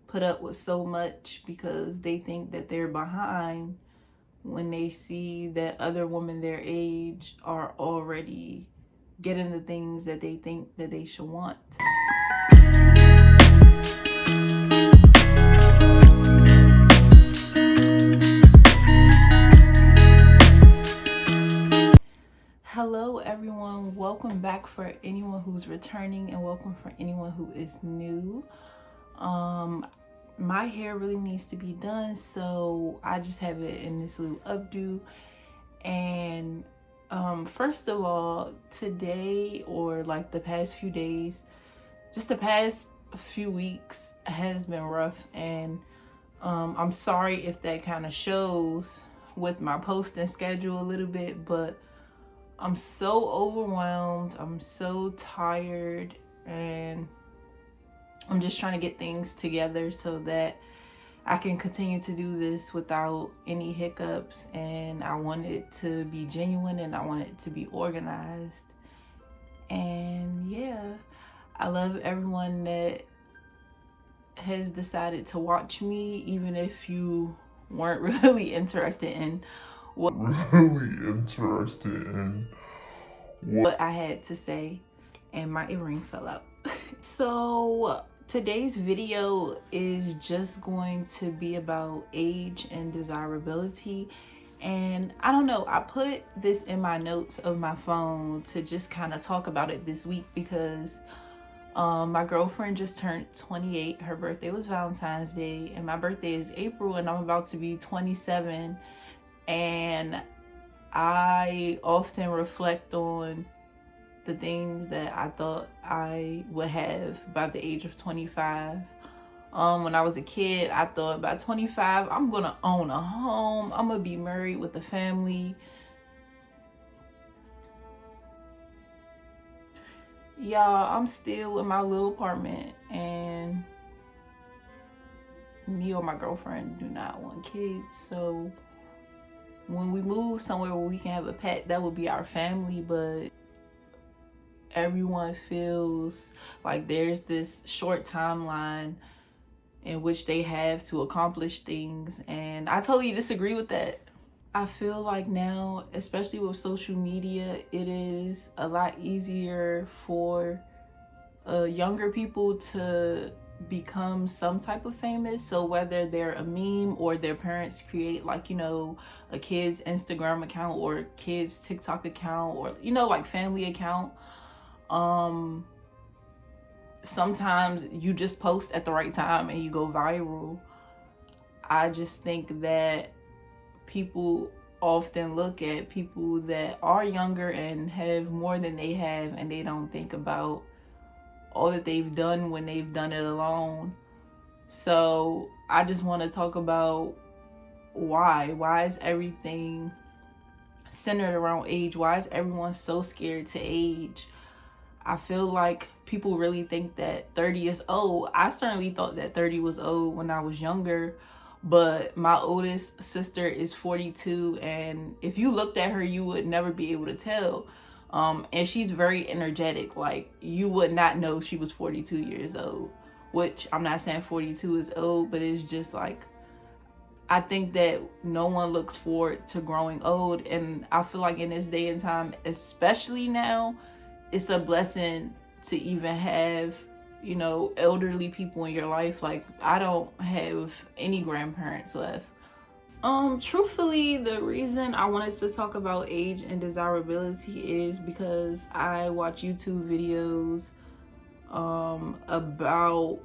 put up with so much because they think that they're behind when they see that other women their age are already getting the things that they think that they should want. Hello everyone, welcome back for anyone who's returning and welcome for anyone who is new. My hair really needs to be done, so I just have it in this little updo. And first of all, today, or like the past few days, just the past few weeks has been rough, and I'm sorry if that kind of shows with my posting schedule a little bit, but I'm so overwhelmed, I'm so tired, and I'm just trying to get things together so that I can continue to do this without any hiccups. And I want it to be genuine and I want it to be organized. And yeah, I love everyone that has decided to watch me, even if you weren't really interested in what I had to say. And my earring fell out. So today's video is just going to be about age and desirability. And I don't know, I put this in my notes of my phone to just kind of talk about it this week because my girlfriend just turned 28. Her birthday was Valentine's Day, and my birthday is April, and I'm about to be 27. And I often reflect on the things that I thought I would have by the age of 25. When I was a kid, I thought by 25, I'm gonna own a home, I'm gonna be married with a family. Y'all, I'm still in my little apartment, and me or my girlfriend do not want kids. So when we move somewhere where we can have a pet, that would be our family. But everyone feels like there's this short timeline in which they have to accomplish things, and I totally disagree with that. I feel like now, especially with social media, it is a lot easier for younger people to become some type of famous. So whether they're a meme or their parents create, like, you know, a kid's Instagram account or a kid's TikTok account, or, you know, like family account, sometimes you just post at the right time and you go viral. I just think that people often look at people that are younger and have more than they have, and they don't think about all that they've done when they've done it alone. So I just want to talk about why is everything centered around age? Why is everyone so scared to age? I feel like people really think that 30 is old. I certainly thought that 30 was old when I was younger, but my oldest sister is 42, and if you looked at her, you would never be able to tell. And she's very energetic. Like, you would not know she was 42 years old, which I'm not saying 42 is old, but it's just like, I think that no one looks forward to growing old. And I feel like in this day and time, especially now, it's a blessing to even have, you know, elderly people in your life. Like, I don't have any grandparents left. Truthfully, the reason I wanted to talk about age and desirability is because I watch YouTube videos about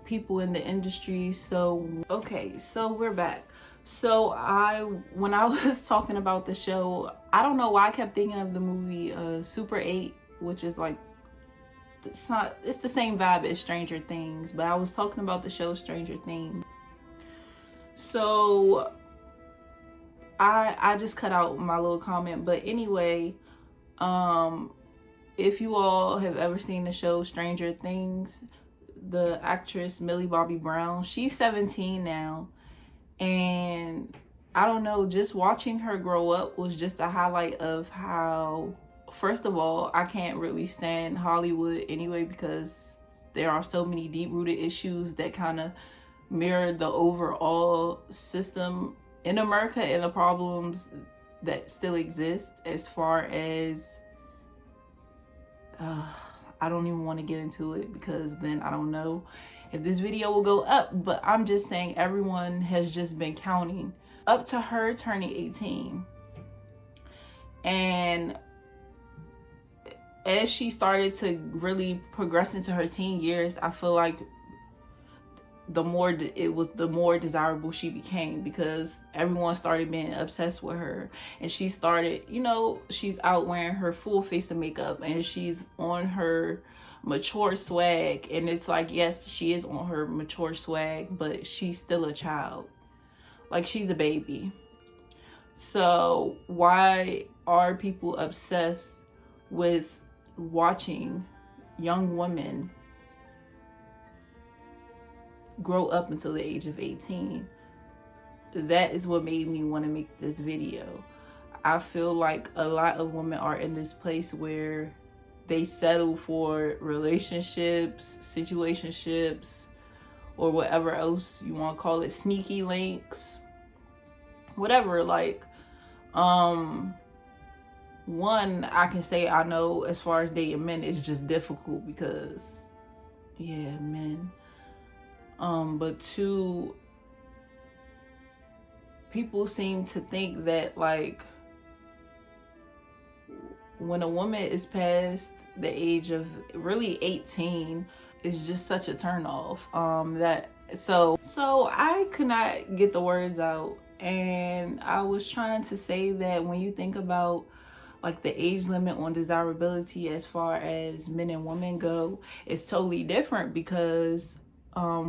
people in the industry. So okay, so we're back. So when I was talking about the show, I don't know why I kept thinking of the movie Super 8, which is like, it's the same vibe as Stranger Things, but I was talking about the show Stranger Things. So I just cut out my little comment, but anyway, if you all have ever seen the show Stranger Things, the actress Millie Bobby Brown, she's 17 now, and I don't know, just watching her grow up was just a highlight of how, first of all, I can't really stand Hollywood anyway, because there are so many deep-rooted issues that kind of mirror the overall system in America and the problems that still exist, as far as I don't even want to get into it, because then I don't know if this video will go up. But I'm just saying, everyone has just been counting up to her turning 18. And as she started to really progress into her teen years, I feel like the more desirable she became, because everyone started being obsessed with her. And she started, you know, she's out wearing her full face of makeup, and she's on her mature swag. And it's like, yes, she is on her mature swag, but she's still a child. Like, she's a baby. So why are people obsessed with watching young women grow up until the age of 18? That is what made me want to make this video. I feel like a lot of women are in this place where they settle for relationships, situationships, or whatever else you want to call it, sneaky links, whatever. Like, one, I can say I know as far as dating men, it's just difficult because, yeah, men. But two, people seem to think that, like, when a woman is past the age of really 18, it's just such a turn off. So I could not get the words out, and I was trying to say that when you think about, like, the age limit on desirability as far as men and women go, it's totally different, because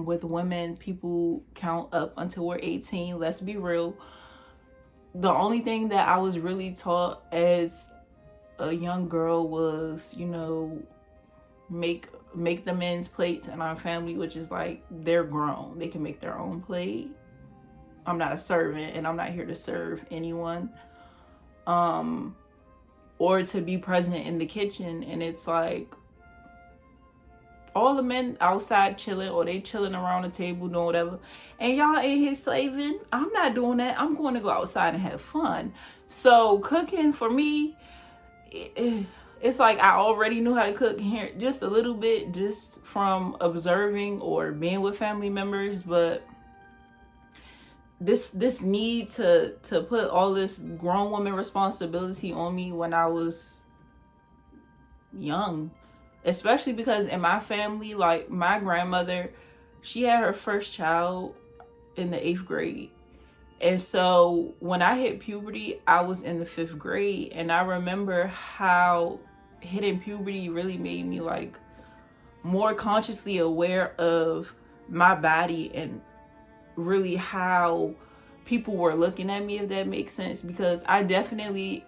with women, people count up until we're 18. Let's be real. The only thing that I was really taught as a young girl was, you know, make the men's plates in our family, which is like, they're grown, they can make their own plate. I'm not a servant, and I'm not here to serve anyone. Or to be present in the kitchen. And it's like, all the men outside chilling, or they chilling around the table doing whatever, and y'all in here slaving. I'm not doing that. I'm going to go outside and have fun. So cooking for me, it's like I already knew how to cook here just a little bit, just from observing or being with family members. But this need to put all this grown woman responsibility on me when I was young, especially because in my family, like, my grandmother, she had her first child in the 8th grade. And so when I hit puberty, I was in the 5th grade. And I remember how hitting puberty really made me, like, more consciously aware of my body, and really how people were looking at me, if that makes sense. Because I definitely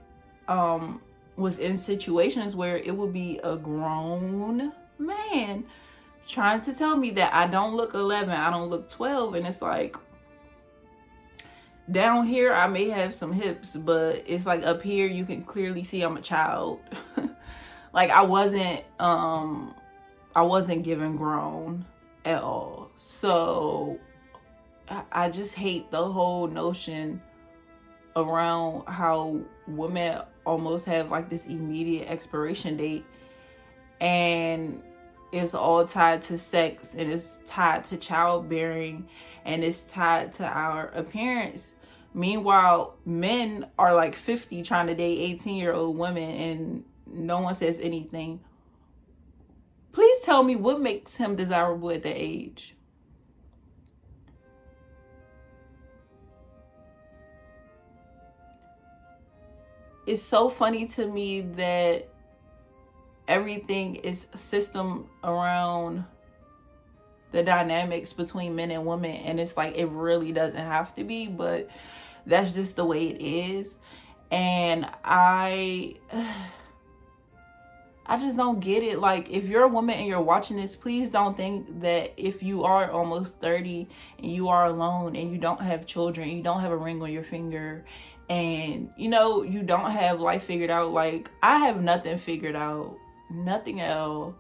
was in situations where it would be a grown man trying to tell me that I don't look 11, I don't look 12. And it's like, down here I may have some hips, but it's like up here you can clearly see I'm a child. Like, I wasn't given grown at all. So I just hate the whole notion around how women almost have, like, this immediate expiration date, and it's all tied to sex, and it's tied to childbearing, and it's tied to our appearance. Meanwhile, men are like 50 trying to date 18-year-old women, and no one says anything. Please tell me what makes him desirable at that age. It's so funny to me that everything is a system around the dynamics between men and women, and it's like, it really doesn't have to be, but that's just the way it is. And I just don't get it. Like, if you're a woman and you're watching this, please don't think that if you are almost 30 and you are alone and you don't have children, you don't have a ring on your finger, and, you know, you don't have life figured out. Like, I have nothing figured out, nothing at all.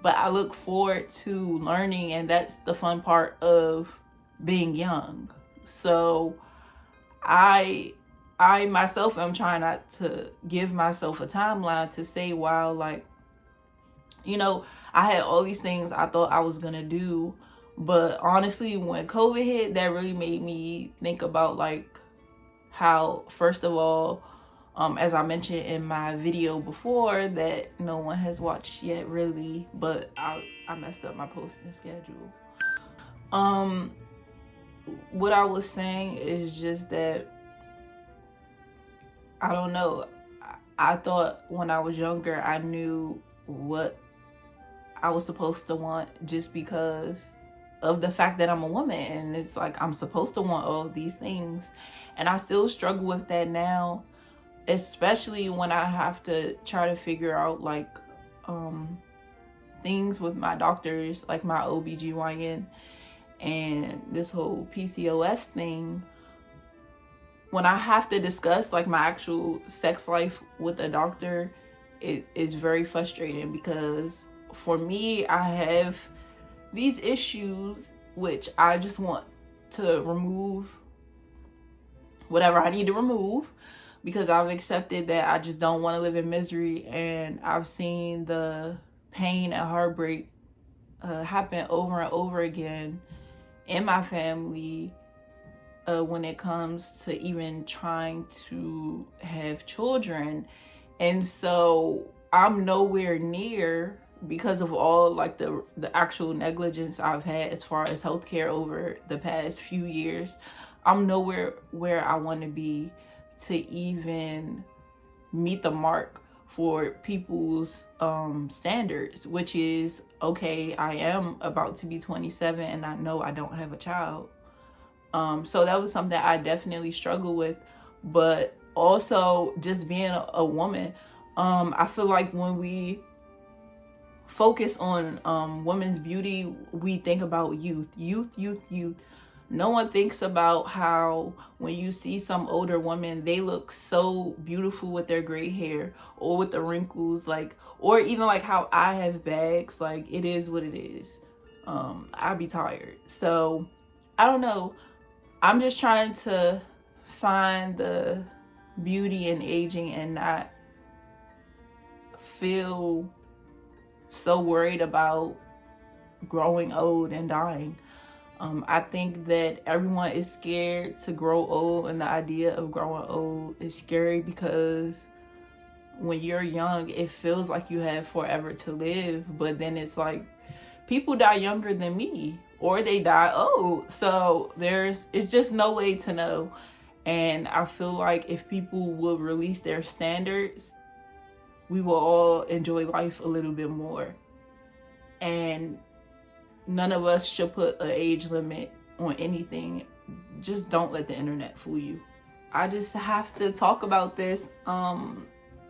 but I look forward to learning, and that's the fun part of being young. So I myself am trying not to give myself a timeline to say, wow, like, you know, I had all these things I thought I was gonna do, but honestly, when COVID hit, that really made me think about like how, first of all, as I mentioned in my video before that no one has watched yet really, but I messed up my posting schedule. What I was saying is just that, I don't know, I thought when I was younger I knew what I was supposed to want just because of the fact that I'm a woman, and it's like I'm supposed to want all of these things, and I still struggle with that now, especially when I have to try to figure out like things with my doctors, like my OBGYN and this whole PCOS thing. When I have to discuss like my actual sex life with a doctor, it is very frustrating because for me, I have these issues which I just want to remove whatever I need to remove, because I've accepted that I just don't want to live in misery, and I've seen the pain and heartbreak happen over and over again in my family when it comes to even trying to have children. And so I'm nowhere near, because of all like the actual negligence I've had as far as healthcare over the past few years, I'm nowhere where I want to be to even meet the mark for people's standards, which is, okay, I am about to be 27 and I know I don't have a child. So that was something I definitely struggle with. But also just being a woman, I feel like when we focus on women's beauty, we think about youth. No one thinks about how when you see some older women, they look so beautiful with their gray hair or with the wrinkles, like, or even like how I have bags. Like, it is what it is. I'd be tired. So I don't know. I'm just trying to find the beauty in aging and not feel so worried about growing old and dying. I think that everyone is scared to grow old, and the idea of growing old is scary because when you're young, it feels like you have forever to live, but then it's like people die younger than me, or they die old. So it's just no way to know. And I feel like if people will release their standards, we will all enjoy life a little bit more. And none of us should put an age limit on anything. Just don't let the internet fool you. I just have to talk about this,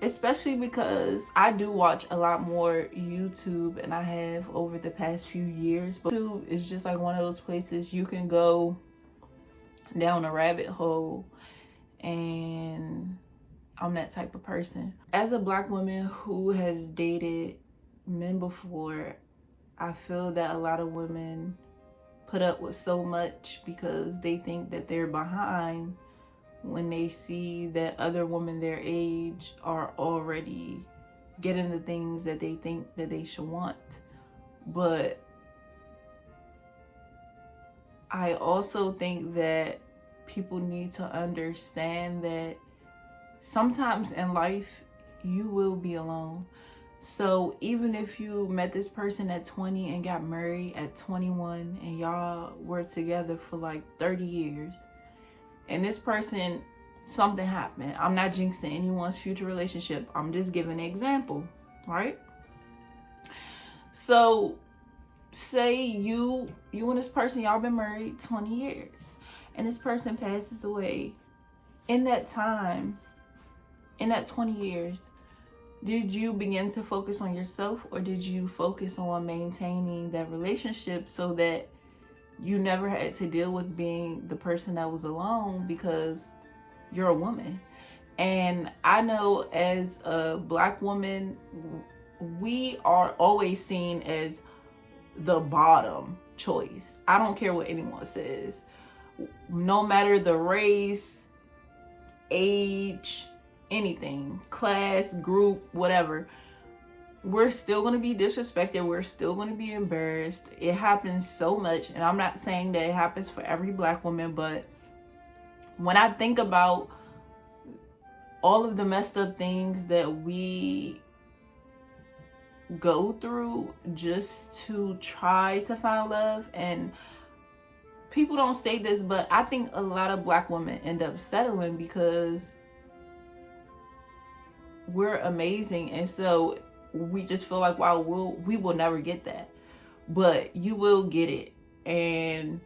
especially because I do watch a lot more YouTube, and I have over the past few years. But YouTube is just like one of those places you can go down a rabbit hole, and I'm that type of person. As a Black woman who has dated men before, I feel that a lot of women put up with so much because they think that they're behind when they see that other women their age are already getting the things that they think that they should want. But I also think that people need to understand that sometimes in life you will be alone. So even if you met this person at 20 and got married at 21 and y'all were together for like 30 years, and this person, something happened. I'm not jinxing anyone's future relationship. I'm just giving an example, right? So say you and this person, y'all been married 20 years, and this person passes away. In that time, in that 20 years, did you begin to focus on yourself, or did you focus on maintaining that relationship so that you never had to deal with being the person that was alone because you're a woman? And I know as a Black woman, we are always seen as the bottom choice. I don't care what anyone says. No matter the race, age, anything, class, group, whatever, we're still going to be disrespected. We're still going to be embarrassed. It happens so much. And I'm not saying that it happens for every Black woman, but when I think about all of the messed up things that we go through just to try to find love, and people don't say this, but I think a lot of Black women end up settling because we're amazing, and so we just feel like, wow, we will never get that. But you will get it. And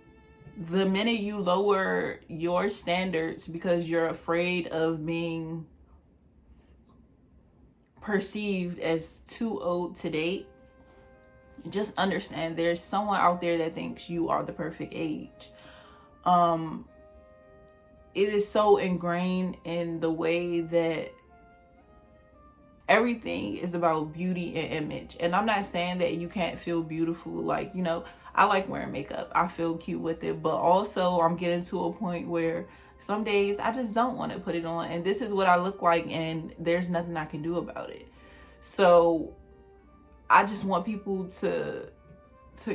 the minute you lower your standards because you're afraid of being perceived as too old to date, just understand there's someone out there that thinks you are the perfect age. It is so ingrained in the way that everything is about beauty and image. And I'm not saying that you can't feel beautiful. Like, you know, I like wearing makeup. I feel cute with it. But also I'm getting to a point where some days I just don't want to put it on. And this is what I look like, and there's nothing I can do about it. So I just want people to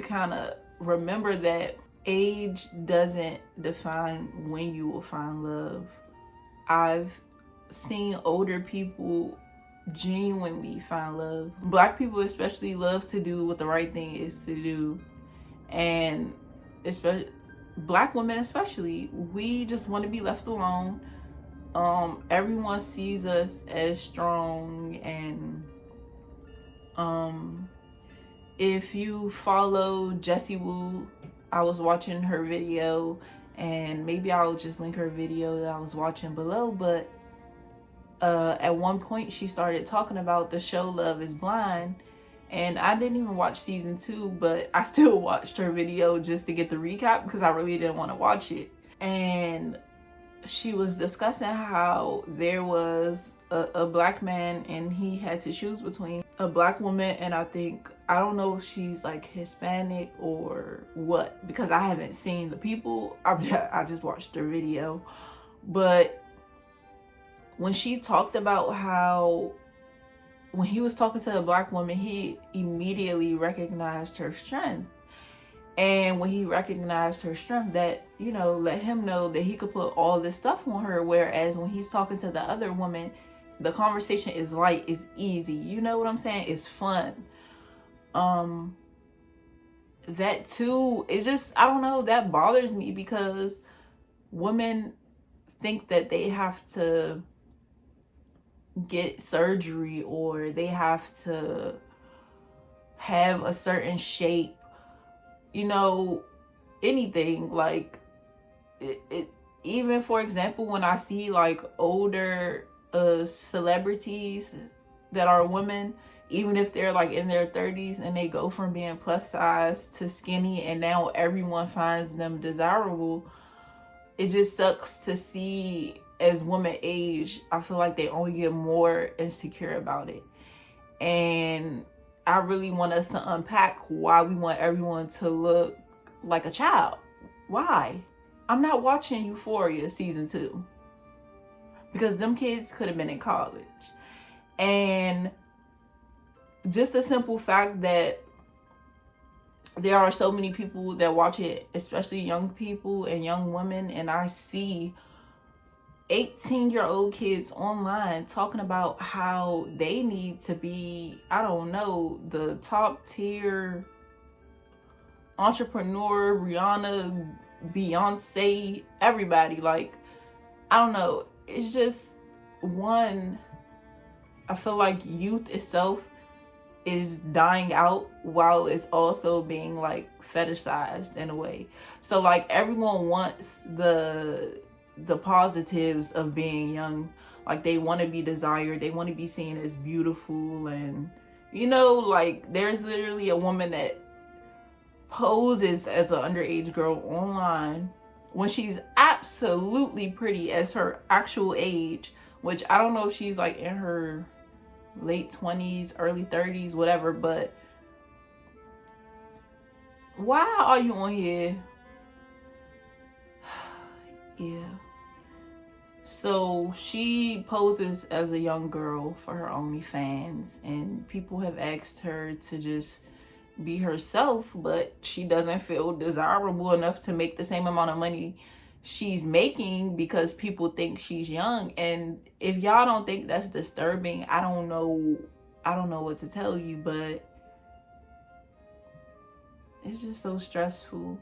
kind of remember that age doesn't define when you will find love. I've seen older people genuinely find love. Black people especially love to do what the right thing is to do, and especially Black women especially, we just want to be left alone. Everyone sees us as strong, and if you follow Jessie, I was watching her video, and maybe I'll just link her video that I was watching below, but at one point she started talking about the show Love is Blind, and I didn't even watch season 2, but I still watched her video just to get the recap because I really didn't want to watch it. And she was discussing how there was a Black man, and he had to choose between a Black woman and I don't know if she's like Hispanic or what, because I haven't seen the people. I just watched her video. But when she talked about how when he was talking to a Black woman, he immediately recognized her strength. And when he recognized her strength, that, you know, let him know that he could put all this stuff on her. Whereas when he's talking to the other woman, the conversation is light, it's easy. You know what I'm saying? It's fun. That too, it just, I don't know, that bothers me because women think that they have to get surgery or they have to have a certain shape, you know, anything. Like it even, for example, when I see like older celebrities that are women, even if they're like in their 30s and they go from being plus size to skinny and now everyone finds them desirable, it just sucks to see. As women age, I feel like they only get more insecure about it. And I really want us to unpack why we want everyone to look like a child. Why? I'm not watching Euphoria season 2 because them kids could have been in college. And just the simple fact that there are so many people that watch it, especially young people and young women, and I see 18-year-old kids online talking about how they need to be, I don't know, the top tier entrepreneur, Rihanna, Beyonce, everybody. Like, I don't know. It's just, one, I feel like youth itself is dying out while it's also being like fetishized in a way. So like everyone wants the positives of being young. Like they want to be desired, they want to be seen as beautiful, and you know, like there's literally a woman that poses as an underage girl online when she's absolutely pretty as her actual age, which I don't know if she's like in her late 20s, early 30s, whatever. But why are you on here? Yeah. So she poses as a young girl for her OnlyFans, and people have asked her to just be herself, but she doesn't feel desirable enough to make the same amount of money she's making because people think she's young. And if y'all don't think that's disturbing, I don't know what to tell you, but it's just so stressful.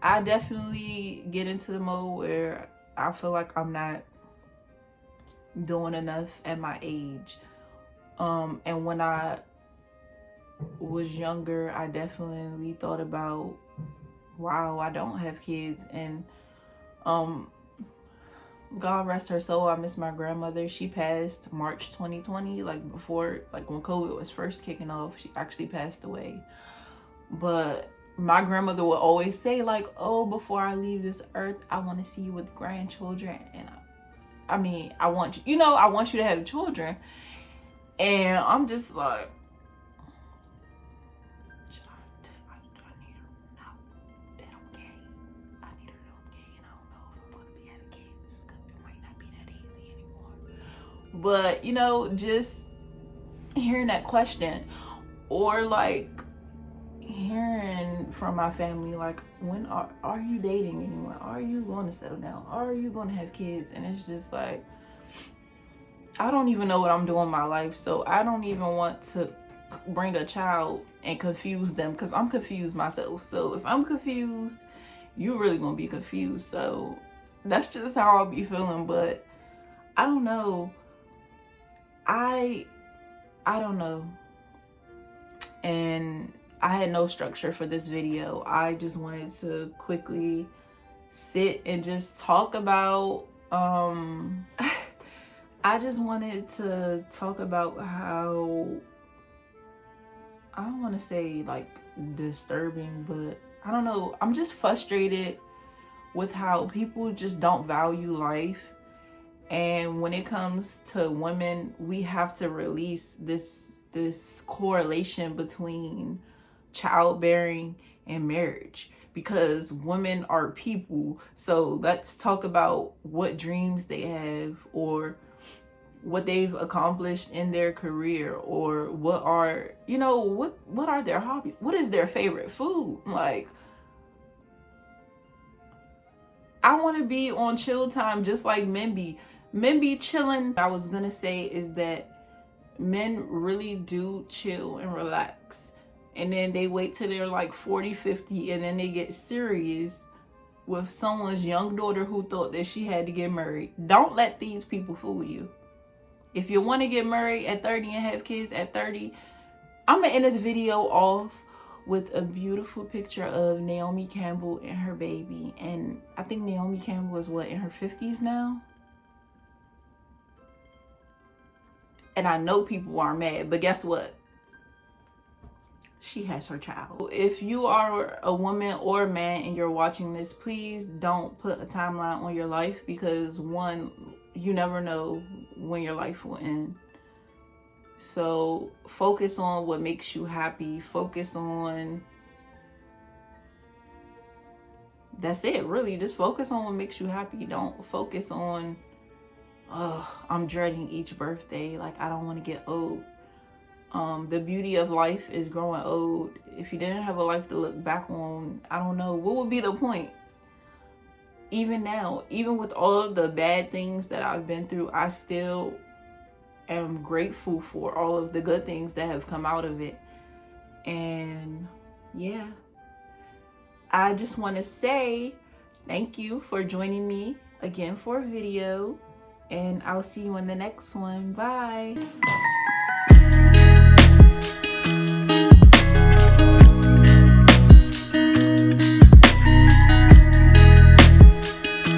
I definitely get into the mode where I feel like I'm not doing enough at my age. And when I was younger, I definitely thought about, wow, I don't have kids. And God rest her soul, I miss my grandmother. She passed March 2020, like before, like when COVID was first kicking off. She actually passed away. But my grandmother would always say, like, oh, before I leave this earth, I want to see you with grandchildren. And I mean, I want you, I want you to have children. And I'm just like, but just hearing that question, or like hearing from my family, like, when are you dating anyone? Are you going to settle down? Are you going to have kids? And it's just like, I don't even know what I'm doing in my life, so I don't even want to bring a child and confuse them, because I'm confused myself. So if I'm confused, you're really gonna be confused. So that's just how I'll be feeling. But I don't know. I don't know. And I had no structure for this video. I just wanted to quickly sit and just talk about I just wanted to talk about how, I don't want to say like disturbing, but I don't know, I'm just frustrated with how people just don't value life. And when it comes to women, we have to release this correlation between childbearing and marriage, because women are people. So let's talk about what dreams they have, or what they've accomplished in their career, or what are what are their hobbies, what is their favorite food. Like, I want to be on chill time just like men be chilling. I was gonna say is that men really do chill and relax, and then they wait till they're like 40, 50, and then they get serious with someone's young daughter who thought that she had to get married. Don't let these people fool you. If you want to get married at 30 and have kids at 30, I'm gonna end this video off with a beautiful picture of Naomi Campbell and her baby. And I think Naomi Campbell is in her 50s now. And I know people are mad, but guess what? She has her child. If you are a woman or a man and you're watching this, please don't put a timeline on your life, because one, you never know when your life will end. So focus on what makes you happy. Focus on, that's it, really. Just focus on what makes you happy. Don't focus on, I'm dreading each birthday, like I don't want to get old. The beauty of life is growing old. If you didn't have a life to look back on, I don't know, what would be the point? Even now, even with all of the bad things that I've been through, I still am grateful for all of the good things that have come out of it. And yeah, I just want to say thank you for joining me again for a video, and I'll see you in the next one. Bye.